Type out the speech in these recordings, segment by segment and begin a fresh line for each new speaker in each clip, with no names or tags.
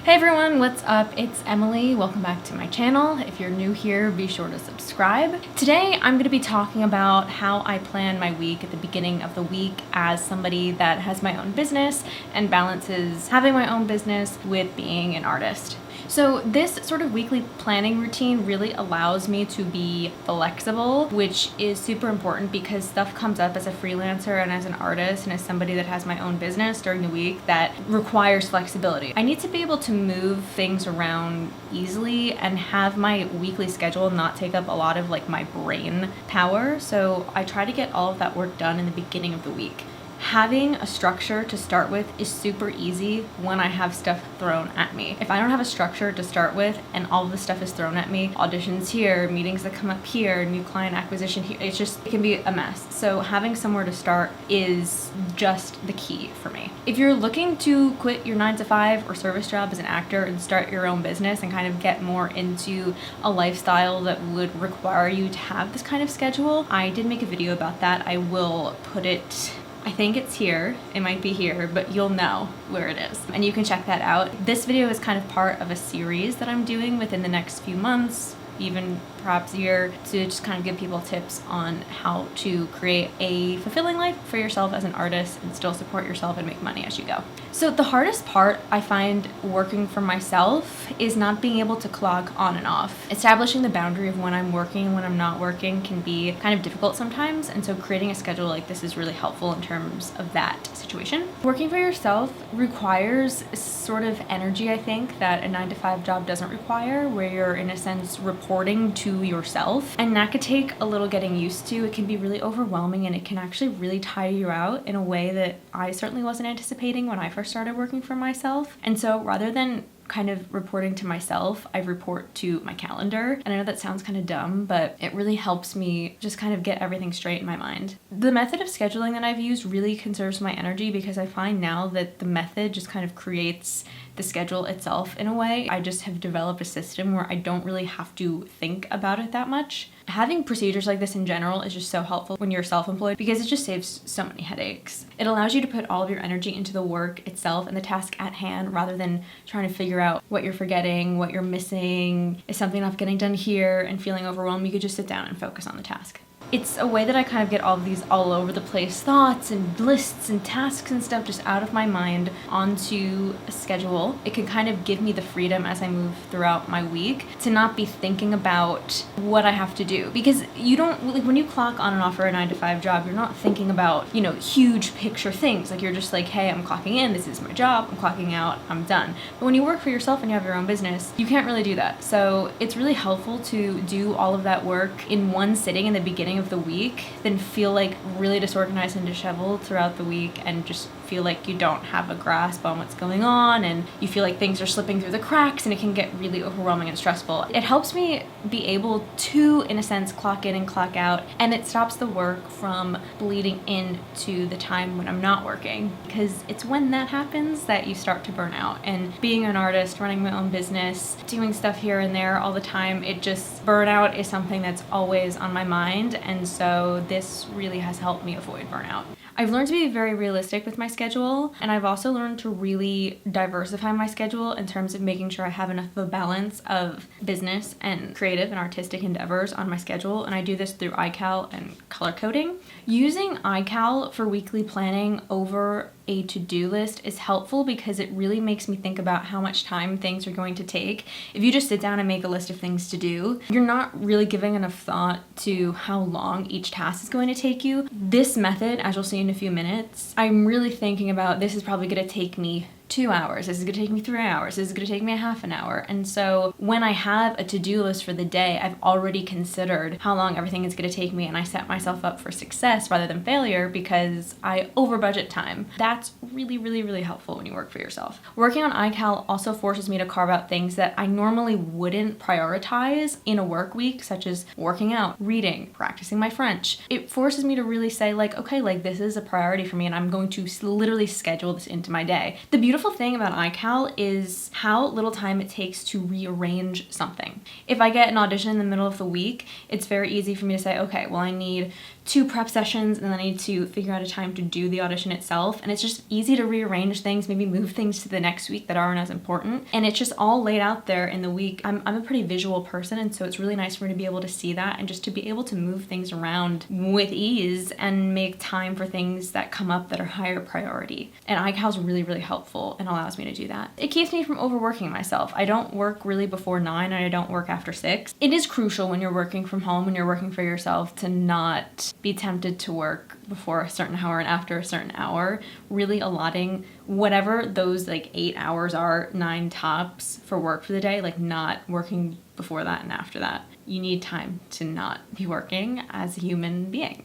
Hey everyone, what's up? It's Emily. Welcome back to my channel. If you're new here, be sure to subscribe. Today I'm going to be talking about how I plan my week at the beginning of the week as somebody that has my own business and balances having my own business with being an artist. So this sort of weekly planning routine really allows me to be flexible, which is super important because stuff comes up as a freelancer and as an artist and as somebody that has my own business during the week that requires flexibility. I need to be able to move things around easily and have my weekly schedule not take up a lot of my brain power. So I try to get all of that work done in the beginning of the week. Having a structure to start with is super easy when I have stuff thrown at me. If I don't have a structure to start with and all of the stuff is thrown at me, auditions here, meetings that come up here, new client acquisition here, it can be a mess. So having somewhere to start is just the key for me. If you're looking to quit your 9-to-5 or service job as an actor and start your own business and kind of get more into a lifestyle that would require you to have this kind of schedule, I did make a video about that. I will put it, I think it's here, it might be here, but you'll know where it is. And you can check that out. This video is kind of part of a series that I'm doing within the next few months, even perhaps a year, to just kind of give people tips on how to create a fulfilling life for yourself as an artist and still support yourself and make money as you go. So the hardest part I find working for myself is not being able to clock on and off. Establishing the boundary of when I'm working and when I'm not working can be kind of difficult sometimes, and so creating a schedule like this is really helpful in terms of that situation. Working for yourself requires sort of energy, I think, that a 9-to-5 job doesn't require, where you're in a sense reporting to yourself, and that could take a little getting used to. It can be really overwhelming and it can actually really tire you out in a way that I certainly wasn't anticipating when I first started working for myself. And so rather than kind of reporting to myself, I report to my calendar. And I know that sounds kind of dumb, but it really helps me just kind of get everything straight in my mind. The method of scheduling that I've used really conserves my energy because I find now that the method just kind of creates the schedule itself in a way. I just have developed a system where I don't really have to think about it that much. Having procedures like this in general is just so helpful when you're self-employed because it just saves so many headaches. It allows you to put all of your energy into the work itself and the task at hand rather than trying to figure out what you're forgetting, what you're missing, is something not getting done here, and feeling overwhelmed. You could just sit down and focus on the task. It's a way that I kind of get all of these all over the place thoughts and lists and tasks and stuff just out of my mind onto a schedule. It can kind of give me the freedom as I move throughout my week to not be thinking about what I have to do. Because you don't, when you clock on and off for a 9-to-5 job, you're not thinking about, huge picture things. You're just like, hey, I'm clocking in, this is my job, I'm clocking out, I'm done. But when you work for yourself and you have your own business, you can't really do that. So it's really helpful to do all of that work in one sitting in the beginning of the week, then feel really disorganized and disheveled throughout the week and just feel like you don't have a grasp on what's going on and you feel like things are slipping through the cracks and it can get really overwhelming and stressful. It helps me be able to, in a sense, clock in and clock out, and it stops the work from bleeding into the time when I'm not working, because it's when that happens that you start to burn out. And being an artist, running my own business, doing stuff here and there all the time, burnout is something that's always on my mind, and so this really has helped me avoid burnout. I've learned to be very realistic with my schedule, and I've also learned to really diversify my schedule in terms of making sure I have enough of a balance of business and creative and artistic endeavors on my schedule, and I do this through ical and color coding. Using ical for weekly planning over a to-do list is helpful because it really makes me think about how much time things are going to take. If you just sit down and make a list of things to do, you're not really giving enough thought to how long each task is going to take you. This method, as you'll see in a few minutes, I'm really thinking about, this is probably going to take me 2 hours, this is going to take me 3 hours, this is going to take me a half an hour. And so when I have a to-do list for the day, I've already considered how long everything is going to take me, and I set myself up for success rather than failure because I over budget time. That's really, really, really helpful when you work for yourself. Working on ical also forces me to carve out things that I normally wouldn't prioritize in a work week, such as working out, reading, practicing my French. It forces me to really say okay, this is a priority for me and I'm going to literally schedule this into my day. The beautiful beautiful thing about iCal is how little time it takes to rearrange something. If I get an audition in the middle of the week, it's very easy for me to say, okay, well, I need 2 prep sessions and then I need to figure out a time to do the audition itself. And it's just easy to rearrange things, maybe move things to the next week that aren't as important. And it's just all laid out there in the week. I'm a pretty visual person, and so it's really nice for me to be able to see that and just to be able to move things around with ease and make time for things that come up that are higher priority. And iCal's really, really helpful and allows me to do that. It keeps me from overworking myself. I don't work really before 9 and I don't work after 6. It is crucial when you're working from home, when you're working for yourself, to not be tempted to work before a certain hour and after a certain hour. Really allotting whatever those like 8 hours are, 9 tops, for work for the day, like not working before that and after that. You need time to not be working as a human being.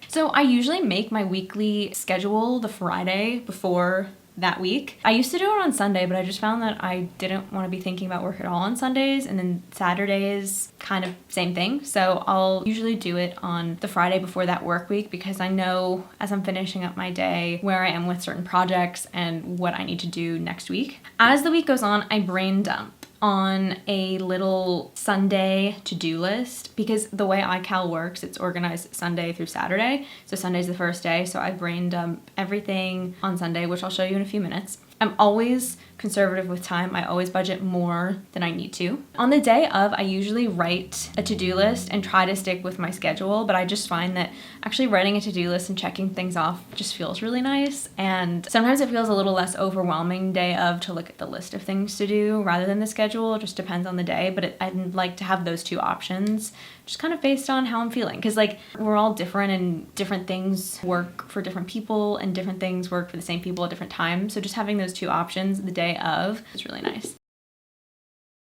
So I usually make my weekly schedule the Friday before that week. I used to do it on Sunday, but I just found that I didn't want to be thinking about work at all on Sundays, and then Saturdays, kind of same thing. So I'll usually do it on the Friday before that work week, because I know as I'm finishing up my day where I am with certain projects and what I need to do next week. As the week goes on, I brain dump on a little Sunday to-do list, because the way iCal works, it's organized Sunday through Saturday. So Sunday's the first day, so I brain dump everything on Sunday, which I'll show you in a few minutes. I'm always conservative with time. I always budget more than I need to. On the day of, I usually write a to-do list and try to stick with my schedule, but I just find that actually writing a to-do list and checking things off just feels really nice. And sometimes it feels a little less overwhelming day of to look at the list of things to do rather than the schedule. It just depends on the day, but I'd like to have those 2 options, just kind of based on how I'm feeling. Because like, we're all different and different things work for different people and different things work for the same people at different times. So just having those 2 options the day of is really nice.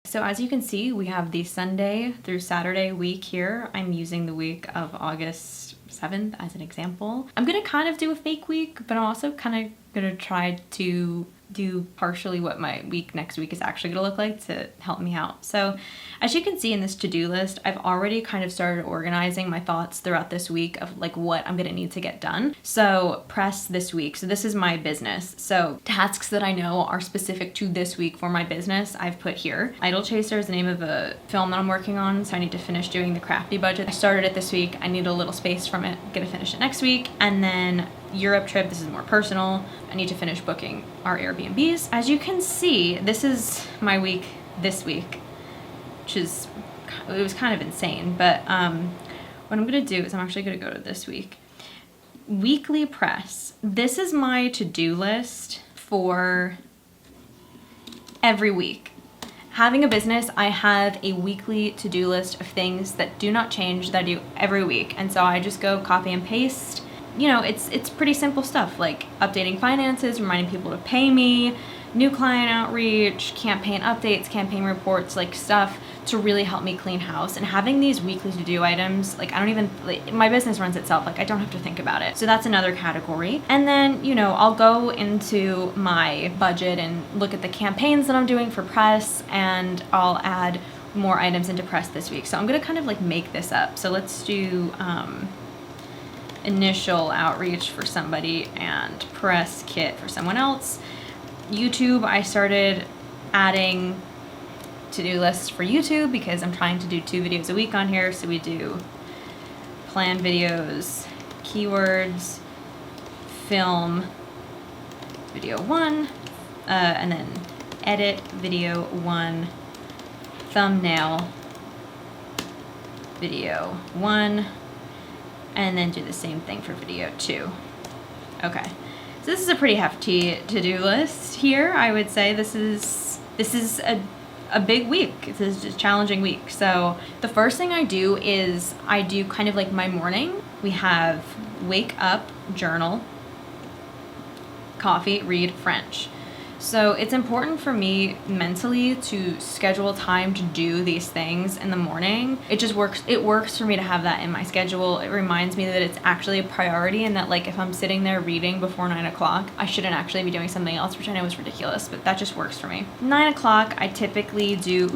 So as you can see, we have the Sunday through Saturday week here. I'm using the week of August 7th as an example. I'm gonna kind of do a fake week, but I'm also kind of gonna try to do partially what my week next week is actually gonna look like to help me out. So as you can see in this to-do list, I've already kind of started organizing my thoughts throughout this week of like what I'm gonna need to get done. So press this week. So this is my business. So tasks that I know are specific to this week for my business, I've put here. Idle Chaser is the name of a film that I'm working on, so I need to finish doing the crafty budget. I started it this week. I need a little space from it. I'm gonna finish it next week. And then Europe trip, this is more personal. I need to finish booking our Airbnbs. As you can see, this is my week this week, which is, it was kind of insane, but what I'm gonna do is I'm actually gonna go to this week. Weekly press. This is my to-do list for every week. Having a business, I have a weekly to-do list of things that do not change, that I do every week. And so I just go copy and paste. You know, it's pretty simple stuff, like updating finances, reminding people to pay me, new client outreach, campaign updates, campaign reports, like stuff to really help me clean house. And having these weekly to-do items, like I don't even, like, my business runs itself, like I don't have to think about it. So that's another category. And then, you know, I'll go into my budget and look at the campaigns that I'm doing for press, and I'll add more items into press this week. So I'm gonna kind of like make this up. So let's do initial outreach for somebody and press kit for someone else. YouTube, I started adding to-do lists for YouTube because I'm trying to do 2 videos a week on here. So we do plan videos, keywords, film, video 1, and then edit video 1, thumbnail, video 1, and then do the same thing for video 2. Okay, so this is a pretty hefty to-do list here. I would say this is a big week. This is a challenging week. So the first thing I do is I do kind of like my morning. We have wake up, journal, coffee, read, French. So it's important for me mentally to schedule time to do these things in the morning. It just works. It works for me to have that in my schedule. It reminds me that it's actually a priority, and that like if I'm sitting there reading before 9 o'clock, I shouldn't actually be doing something else, which I know is ridiculous, but that just works for me. 9 o'clock, I typically do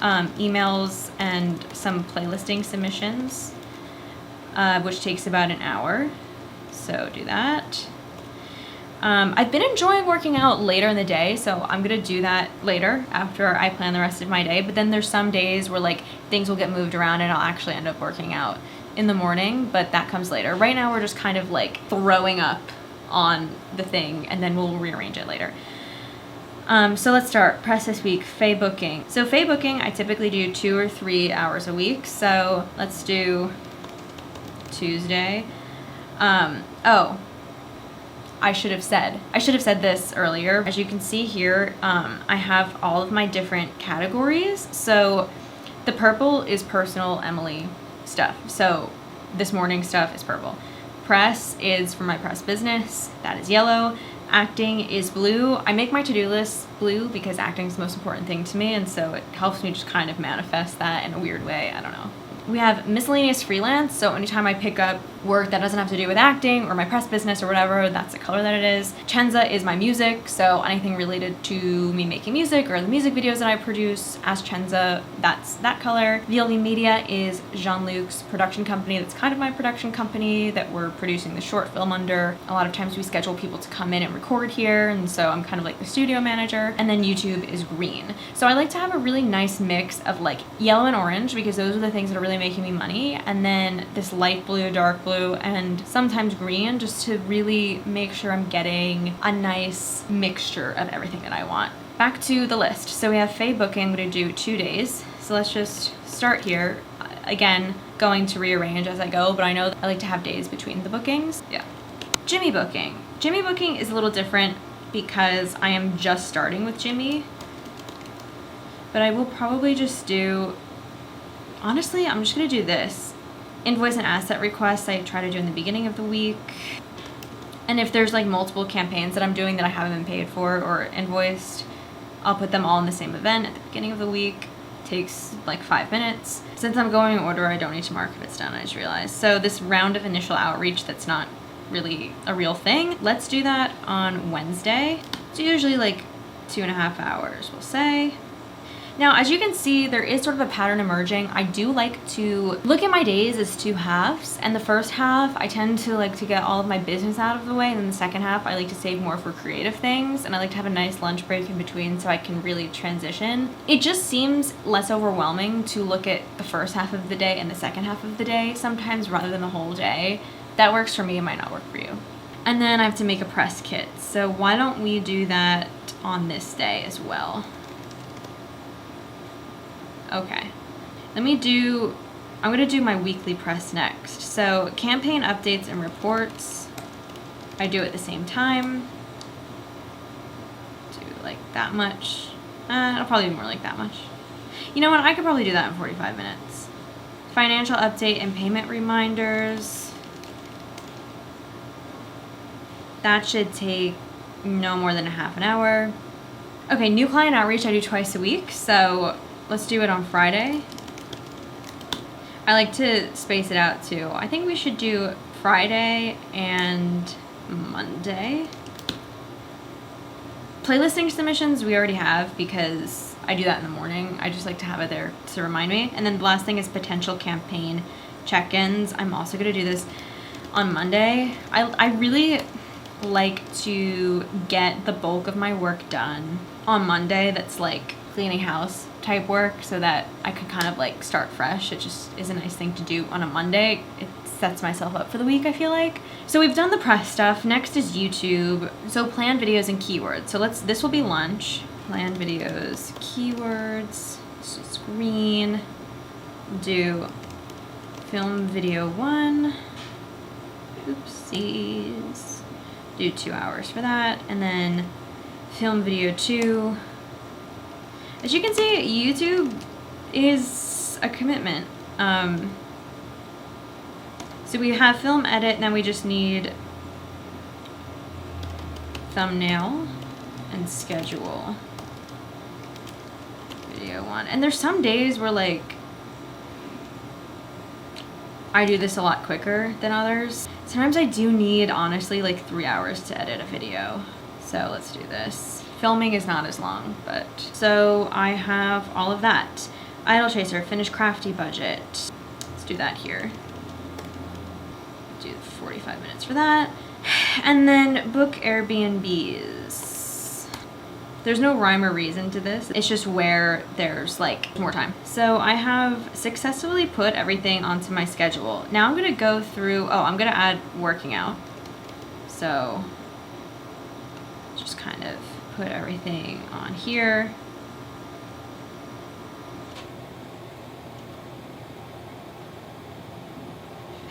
emails and some playlisting submissions, which takes about an hour. So do that. I've been enjoying working out later in the day, so I'm gonna do that later after I plan the rest of my day. But then there's some days where like things will get moved around and I'll actually end up working out in the morning, but that comes later. Right now we're just kind of like throwing up on the thing and then we'll rearrange it later. So let's start. Press this week, Faye booking. So Faye booking, I typically do 2 or 3 hours a week. So let's do Tuesday. Oh, I should have said this earlier. As you can see here, I have all of my different categories. So the purple is personal Emily stuff. So this morning stuff is purple. Press is for my press business. That is yellow. Acting is blue. I make my to-do list blue because acting is the most important thing to me, and so it helps me just kind of manifest that in a weird way. I don't know. We have miscellaneous freelance, so anytime I pick up work that doesn't have to do with acting or my press business or whatever, that's the color that it is. Chenza is my music, so anything related to me making music or the music videos that I produce as Chenza, that's that color. VLV Media is Jean-Luc's production company. That's kind of my production company that we're producing the short film under. A lot of times we schedule people to come in and record here, and so I'm kind of like the studio manager. And then YouTube is green. So I like to have a really nice mix of like yellow and orange because those are the things that are really making me money, and then this light blue, dark blue, and sometimes green, just to really make sure I'm getting a nice mixture of everything that I want. Back to the list. So we have Faye booking. I'm going to do 2 days. So let's just start here. Again, going to rearrange as I go, but I know I like to have days between the bookings. Yeah. Jimmy booking. Jimmy booking is a little different because I am just starting with Jimmy, but I will probably just do, honestly, I'm just going to do this. Invoice and asset requests I try to do in the beginning of the week. And if there's like multiple campaigns that I'm doing that I haven't been paid for or invoiced, I'll put them all in the same event at the beginning of the week. It takes like 5 minutes. Since I'm going in order, I don't need to mark if it's done, I just realized. So this round of initial outreach that's not really a real thing, let's do that on Wednesday. It's usually like 2.5 hours, we'll say. Now, as you can see, there is sort of a pattern emerging. I do like to look at my days as 2 halves, and the first half, I tend to like to get all of my business out of the way, and then the second half, I like to save more for creative things, and I like to have a nice lunch break in between so I can really transition. It just seems less overwhelming to look at the first half of the day and the second half of the day sometimes rather than the whole day. That works for me, it might not work for you. And then I have to make a press kit, so why don't we do that on this day as well? Okay, I'm gonna do my weekly press next. So campaign updates and reports, I do at the same time. Do like that much. It'll probably be more like that much. You know what, I could probably do that in 45 minutes. Financial update and payment reminders. That should take no more than a half an hour. Okay, new client outreach I do twice a week, so let's do it on Friday. I like to space it out too. I think we should do Friday and Monday. Playlisting submissions we already have because I do that in the morning. I just like to have it there to remind me. And then the last thing is potential campaign check-ins. I'm also gonna do this on Monday. I really like to get the bulk of my work done on Monday. That's like cleaning house type work so that I could kind of like start fresh. It just is a nice thing to do on a Monday. It sets myself up for the week, I feel like. So we've done the press stuff. Next is YouTube. So planned videos and keywords. So this will be lunch. Planned videos, keywords, screen, do film video 1. Oopsies. Do 2 hours for that. And then film video 2. As you can see, YouTube is a commitment. So we have film edit, now we just need thumbnail and schedule video 1. And there's some days where like I do this a lot quicker than others. Sometimes I do need, honestly, like 3 hours to edit a video. So let's do this. Filming is not as long, but so I have all of that. Idle chaser, finish crafty budget. Let's do that here. Do 45 minutes for that. And then book Airbnbs. There's no rhyme or reason to this. It's just where there's like more time. So I have successfully put everything onto my schedule. Now I'm gonna go through, I'm gonna add working out. So just kind of put everything on here.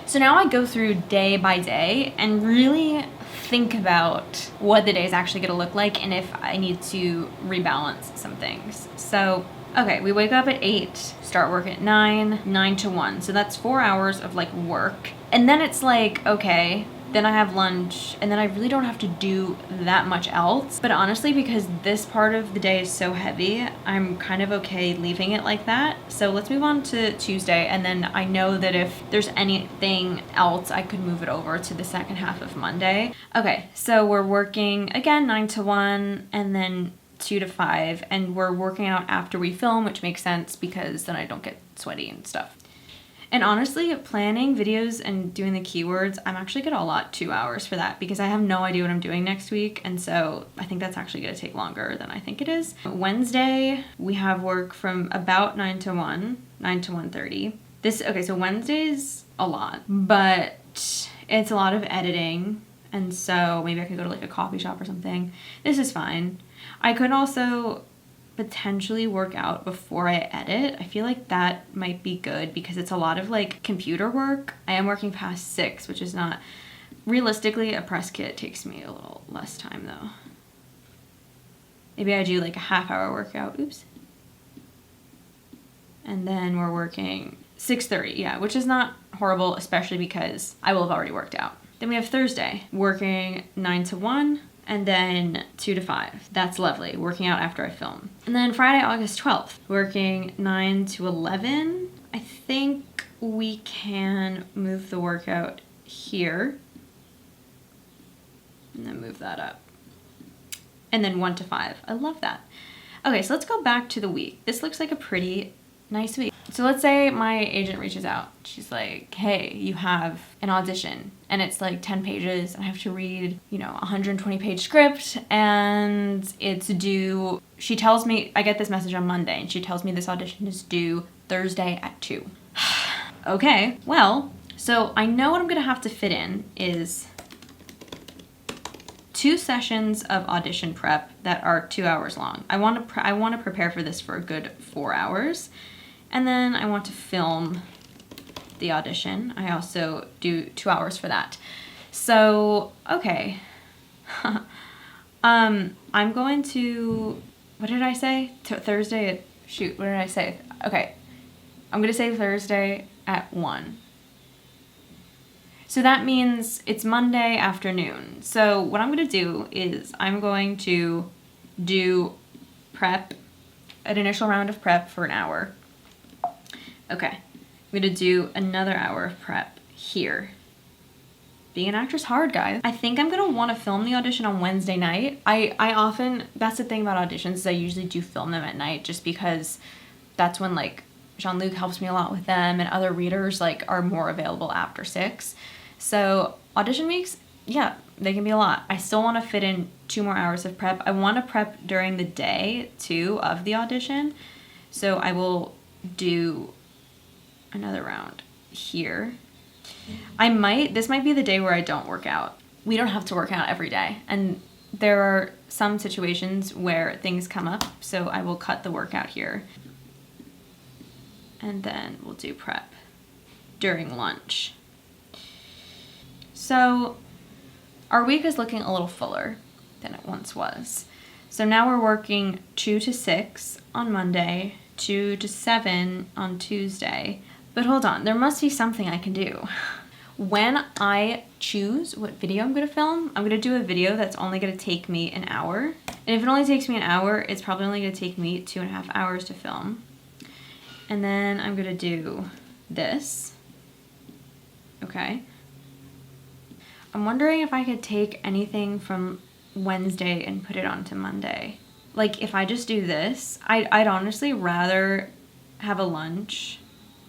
So now I go through day by day and really think about what the day is actually gonna look like and if I need to rebalance some things. So, okay, we wake up at 8, start work at 9 to 1. So that's 4 hours of like work. And then it's like, okay, then I have lunch, and then I really don't have to do that much else. But honestly, because this part of the day is so heavy, I'm kind of okay leaving it like that. So let's move on to Tuesday, and then I know that if there's anything else, I could move it over to the second half of Monday. Okay, so we're working again 9 to 1, and then 2 to 5, and we're working out after we film, which makes sense because then I don't get sweaty and stuff. And honestly, planning videos and doing the keywords, I'm actually gonna allot 2 hours for that because I have no idea what I'm doing next week. And so I think that's actually gonna take longer than I think it is. Wednesday, we have work from about 9 to 1:30. Okay, so Wednesday's a lot, but it's a lot of editing. And so maybe I could go to like a coffee shop or something. This is fine. I could also potentially work out before I edit. I feel like that might be good because it's a lot of like computer work. I am working past 6, which is not realistically. A press kit takes me a little less time though. Maybe I do like a half-hour workout. Oops. And then we're working 6:30, yeah, which is not horrible, especially because I will have already worked out. Then we have Thursday, working 9 to 1. And then 2 to 5. That's lovely. Working out after I film. And then Friday, August 12th, working 9 to 11. I think we can move the workout here. And then move that up. And then 1 to 5. I love that. Okay, so let's go back to the week. This looks like a pretty nice week. So let's say my agent reaches out. She's like, hey, you have an audition and it's like 10 pages. I have to read, a 120-page script and it's due. She tells me, I get this message on Monday and she tells me this audition is due Thursday at 2. Okay, well, so I know what I'm gonna have to fit in is 2 sessions of audition prep that are 2 hours long. I want to prepare for this for a good 4 hours. And then I want to film the audition. I also do 2 hours for that. So, okay. I'm going to, what did I say? Thursday what did I say? Okay. I'm going to say Thursday at 1. So that means it's Monday afternoon. So what I'm going to do is I'm going to do prep, an initial round of prep for an hour. Okay, I'm gonna do another hour of prep here. Being an actor's hard, guys. I think I'm gonna wanna film the audition on Wednesday night. I often, that's the thing about auditions, is I usually do film them at night just because that's when like Jean-Luc helps me a lot with them and other readers like are more available after 6. So audition weeks, yeah, they can be a lot. I still wanna fit in 2 more hours of prep. I wanna prep during the day too of the audition. So I will do another round here. This might be the day where I don't work out. We don't have to work out every day. And there are some situations where things come up, so I will cut the workout here. And then we'll do prep during lunch. So our week is looking a little fuller than it once was. So now we're working 2 to 6 on Monday, 2 to 7 on Tuesday. But hold on, there must be something I can do. When I choose what video I'm gonna film, I'm gonna do a video that's only gonna take me an hour. And if it only takes me an hour, it's probably only gonna take me 2.5 hours to film. And then I'm gonna do this, okay? I'm wondering if I could take anything from Wednesday and put it onto Monday. Like if I just do this, I'd honestly rather have a lunch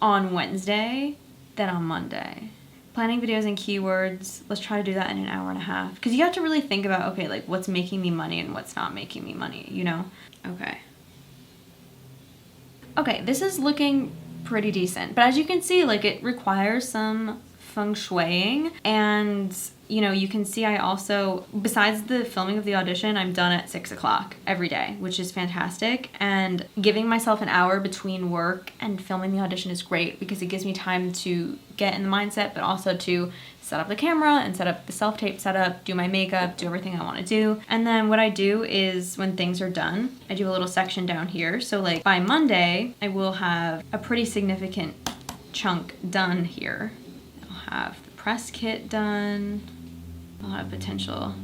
on Wednesday than on Monday. planning videos and keywords, let's try to do that in an hour and a half. Because you have to really think about, okay, like what's making me money and what's not making me money, you know? Okay. Okay, this is looking pretty decent. But as you can see, like it requires some feng shuiing, and you know, you can see I also, besides the filming of the audition, I'm done at 6 o'clock every day, which is fantastic. And giving myself an hour between work and filming the audition is great because it gives me time to get in the mindset, but also to set up the camera and set up the self-tape setup, do my makeup, do everything I want to do. And then what I do is when things are done, I do a little section down here. So like by Monday, I will have a pretty significant chunk done here. Have the press kit done, a lot of potential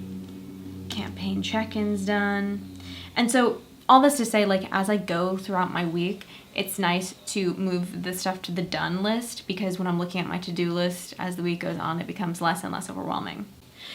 campaign check-ins done. And so all this to say, like as I go throughout my week, it's nice to move the stuff to the done list, because when I'm looking at my to-do list as the week goes on, it becomes less and less overwhelming.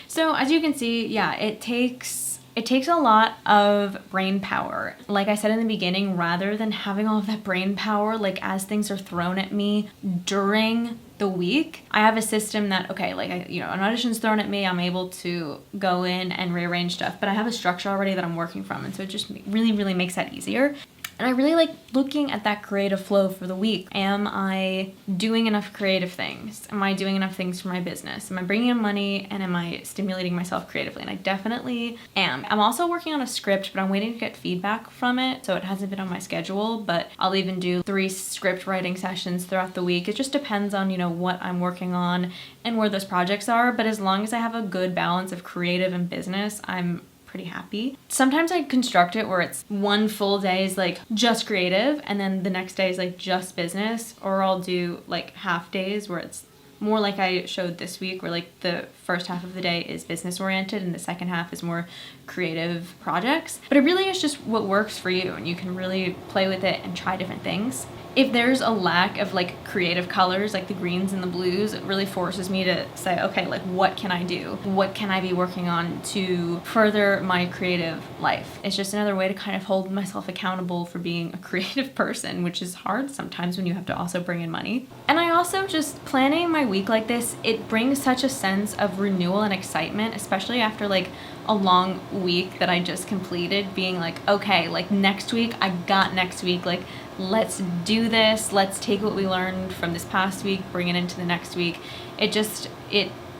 So as you can see, yeah, it takes a lot of brain power. Like I said in the beginning, rather than having all of that brain power, like as things are thrown at me during the week, I have a system that, okay, like an audition's thrown at me, I'm able to go in and rearrange stuff, but I have a structure already that I'm working from. And so it just really, really makes that easier. And I really like looking at that creative flow for the week. Am I doing enough creative things? Am I doing enough things for my business? Am I bringing in money, and am I stimulating myself creatively? And I definitely am. I'm also working on a script, but I'm waiting to get feedback from it. So it hasn't been on my schedule, but I'll even do 3 script writing sessions throughout the week. It just depends on, what I'm working on and where those projects are. But as long as I have a good balance of creative and business, I'm pretty happy. Sometimes I construct it where it's one full day is like just creative, and then the next day is like just business, or I'll do like half days where it's more like I showed this week, where like the first half of the day is business oriented and the second half is more creative projects. But it really is just what works for you, and you can really play with it and try different things. If there's a lack of like creative colors, like the greens and the blues, it really forces me to say, okay, like what can I do? What can I be working on to further my creative life? It's just another way to kind of hold myself accountable for being a creative person, which is hard sometimes when you have to also bring in money. And I also just planning my week like this, it brings such a sense of renewal and excitement, especially after like a long week that I just completed, being like, okay, like next week, I got next week, like let's do this, let's take what we learned from this past week, bring it into the next week. It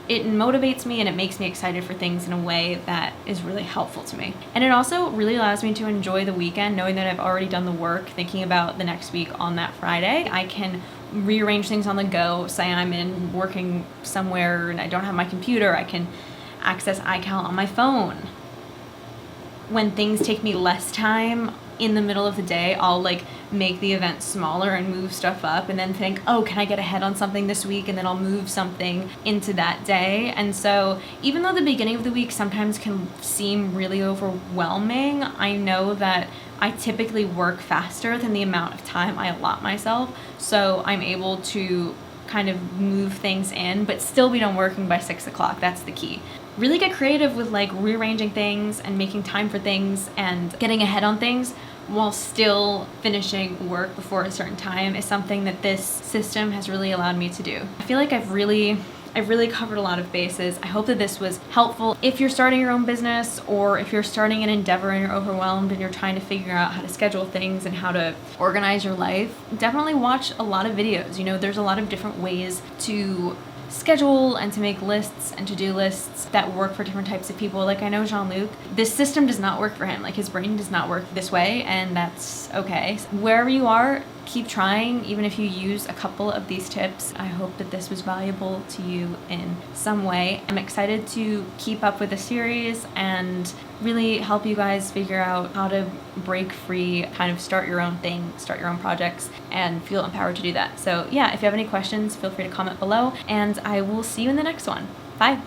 motivates me, and it makes me excited for things in a way that is really helpful to me. And it also really allows me to enjoy the weekend, knowing that I've already done the work, thinking about the next week on that Friday. I can rearrange things on the go. Say I'm working somewhere and I don't have my computer, I can access ical on my phone. When things take me less time in the middle of the day, I'll like make the event smaller and move stuff up, and then think, oh, can I get ahead on something this week? And then I'll move something into that day. And so even though the beginning of the week sometimes can seem really overwhelming, I know that I typically work faster than the amount of time I allot myself. So I'm able to kind of move things in, but still be done working by 6 o'clock. That's the key. Really get creative with like rearranging things and making time for things and getting ahead on things while still finishing work before a certain time is something that this system has really allowed me to do. I feel like I've really covered a lot of bases. I hope that this was helpful. If you're starting your own business, or if you're starting an endeavor and you're overwhelmed and you're trying to figure out how to schedule things and how to organize your life, definitely watch a lot of videos. There's a lot of different ways to schedule and to make lists and to-do lists that work for different types of people. Like I know Jean-Luc, this system does not work for him. Like his brain does not work this way, and that's okay. Wherever you are, keep trying, even if you use a couple of these tips. I hope that this was valuable to you in some way. I'm excited to keep up with the series and really help you guys figure out how to break free, kind of start your own thing, start your own projects, and feel empowered to do that. So yeah, if you have any questions, feel free to comment below, and I will see you in the next one. Bye.